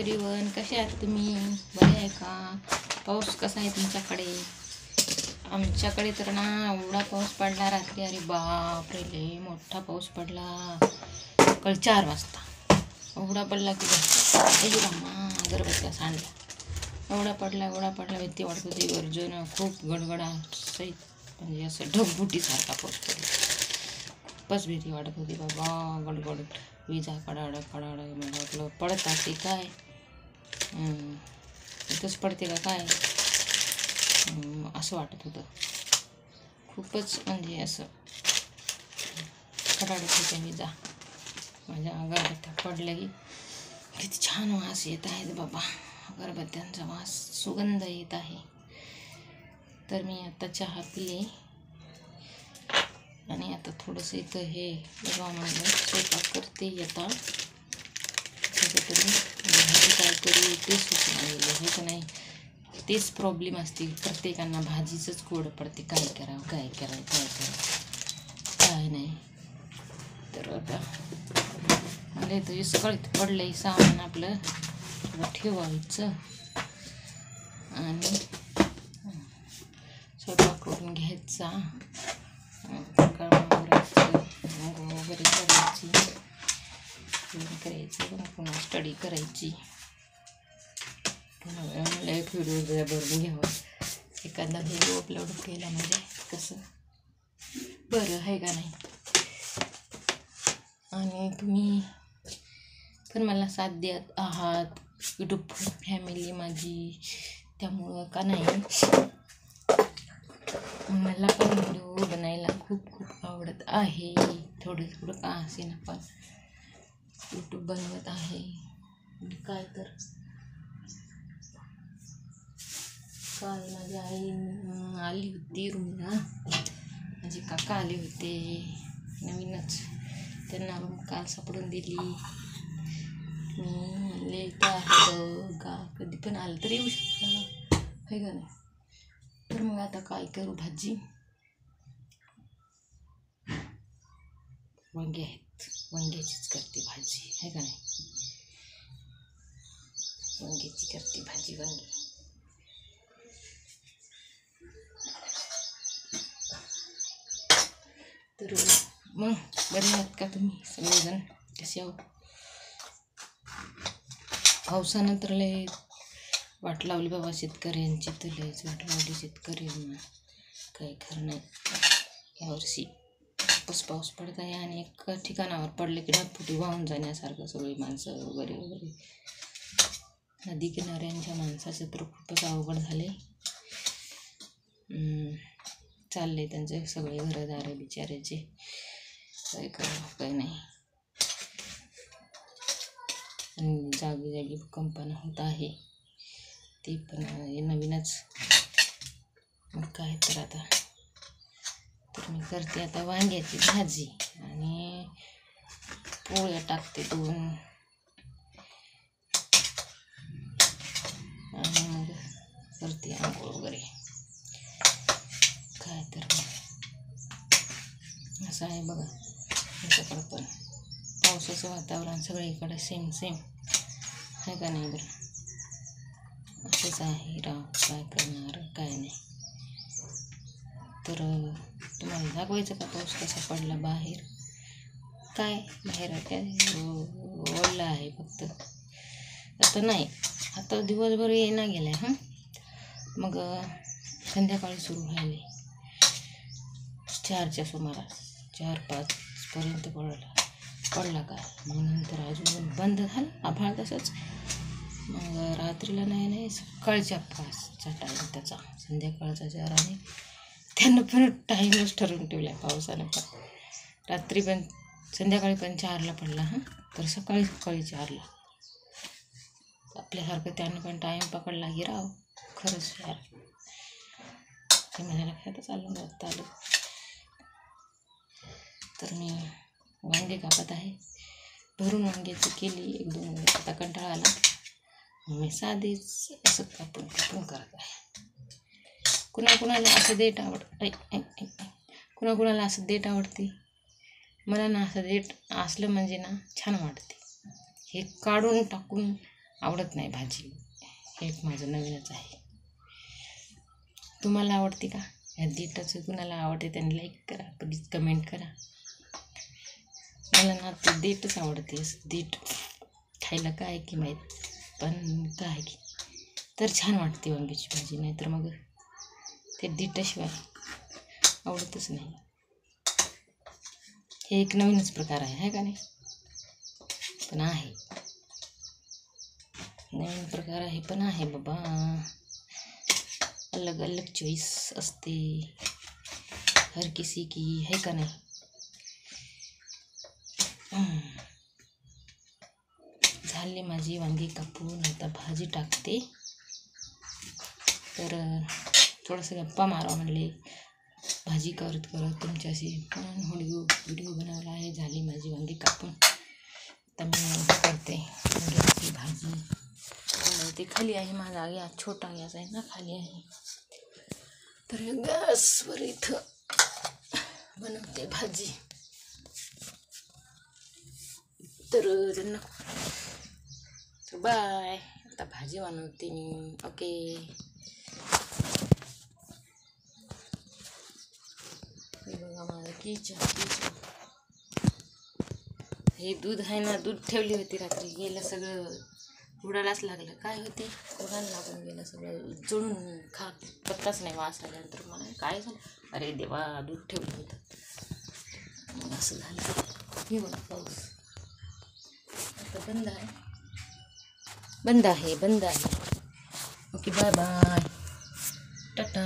Everyone, कसे आहात तुम्ही? बरे आहे का? पाऊस कसा आहे तुमच्याकडे? आमच्याकडे तर ना एवढा पाऊस पडला रात्री, अरे बाप रे, लय मोठा पाऊस पडला. सकाळी 4 वाजता एवढा पडला की अगरबत्त्या सांडल्या. एवढा पडला भीती वाटत होती. गर्जन खूप गडगडा सहित, म्हणजे असं ढगबुटीसारखा पाऊस पडला. खूपच भीती वाटत होती बाबा. गडगड विजा कडाड मला वाटलं पडत असते काय, इथंच पडते का काय, असं वाटत होतं. खूपच म्हणजे असं कडाडत होत्या विजा. माझ्या अगरबत्त्या पडल्या की किती छान वास येत आहेत बाबा. अगरबत्त्यांचा वास, सुगंध येत आहे. तर मी आता चहा पिले आणि आता थोडंसं इथं हे म्हणलं स्वयंपाक करते. आता भाजी काय करू ते सुचना गेलं हे का नाही. तेच प्रॉब्लेम असते प्रत्येकांना, भाजीचंच कोड पडते. काय करावं काय नाही. तर आता मला इथं विस्कळीत पडलंय सामान, आपलं ठेवायचं आणि स्वयंपाक करून घ्यायचा. वगैरे करायचं पुन्हा स्टडी करायची. पुन्हा मला एक व्हिडिओ भरून घ्यावा, एखादा व्हिडिओ अपलोड केला म्हणजे कसं बरं आहे का नाही. आणि तुम्ही पण मला साथ देत आहात, यूट्यूब फॅमिली माझी. त्यामुळं का नाही, मला पण व्हिडिओ बनायला खूप आवडत आहे. थोडं का असेना पण यूट्यूब बनवत आहे. काय तर काल माझी आई आली होती रूमला, माझे काका आले होते नवीनच. त्यांना रूम काल सापडून दिली. मी म्हणले इथं आहे का, कधी पण आलं तर येऊ शकता आहे का नाही. तर मग आता काय करू, भाजी वांगे आहेत, वांग्याचीच करते भाजी आहे का नाही. वांग्याची करते भाजी, वांगी. तर मग बरे आहात का तुम्ही सगळेजण? कसे आहोत? पावसानं तर लय वाट लावली बाबा शेतकऱ्यांची, तर लयच वाट लावली शेतकऱ्यांना. काही खरं नाही. यावर्षी खूपच पाऊस पडत आहे आणि एका ठिकाणावर पडले की ढगफुटी वाहून जाण्यासारखं सगळी माणसं वगैरे. नदी किनाऱ्यांच्या माणसाचं तर खूपच अवघड झाले. चालले त्यांचे सगळे घरदार बिचाऱ्याचे. काय करावं काही नाही. आणि जागी भूकंपन होत आहे, ते पण नवीनच. मग काय तर आता तर मी करते आता वांग्याची भाजी आणि पोळ्या टाकते 2 आणि मग करते आंघोळ वगैरे. काय तर असं आहे बघा आमच्याकडं पण. पावसाचं वातावरण सगळीकडे सेम आहे का नाही. बरं असंच आहे राव, काय करणार काय नाही. तर तुम्हाला दाखवायचं का पाऊस कसा पडला बाहेर. काय बाहेर ओढला आहे फक्त. आता नाही, आता दिवसभर येईना गेलाय. मग संध्याकाळी सुरू व्हायले 4च्या सुमारास, 4-5 पर्यंत पडला काय. मग नंतर अजून बंद झालं आभाळ तसंच. मग रात्रीला नाही सकाळच्या 5चा टाईम त्याचा, संध्याकाळचा 4. आणि त्यानं पण टाईमच ठरवून ठेवला पावसानं पण. रात्री पण संध्याकाळी पण 4ला पडला तर सकाळी 4ला. आपल्यासारखं त्यानं पण टाईम पकडला की राव, खरंच यार. ते माझ्या लक्षातच आलं. तर मी वांगे कापत आहे. भरून वांग्याची केली 1-2. आता कंटाळा आला, मी साधीच असं कापून करत आहे. कुणाकुणाला असं देठ कुणाकुणाला असं देठ आवडते. मला ना असं देठ असलं म्हणजे ना छान वाटते. हे काढून टाकून आवडत नाही भाजी. हे एक माझं नवीनच आहे. तुम्हाला आवडते का? या देठाचं कुणाला आवडते त्यांनी लाईक करा, प्लीज कमेंट करा. मला ना ते देठच आवडते. देठ खायला काय की माहीत, पण काय की तर छान वाटते वांग्याची भाजी. नाहीतर मग ते देठाशिवाय आवडतच नाही. हे एक नवीनच प्रकार आहे का नाही? पण आहे, नवीन प्रकार आहे, पण आहे बाबा. अलग अलग चॉईस असते हर किसी की, है का नाही? झाली माझी वांगी कापून, आता भाजी टाकते. तर थोडंसं गप्पा मारा म्हणले भाजी करत करत तुमच्याशी, म्हणून व्हिडिओ बनवला आहे. झाली माझी वांगी कापून, तर मी करते वांग्याची भाजी. ते खाली आहे माझा गॅस, छोटा गॅस आहे ना, खाली आहे. तर गॅसवर इथं बनवते भाजी. तर त्यांना बाय, आता भाजी बनवते मी. ओके, बघा माझं किचन. हे दूध आहे ना, दूध ठेवली होती रात्री, गेलं सगळं, उडायलाच लागलं. काय होते, उडायला लागून गेलं सगळं, जळून पत्ताच नाही, वास आल्यानंतर मला काय झालं, अरे देवा, दूध ठेवलं होतं, मग असं झालं. हे बघा पाऊस आता बंद आहे. Okay, bye bye, Tata.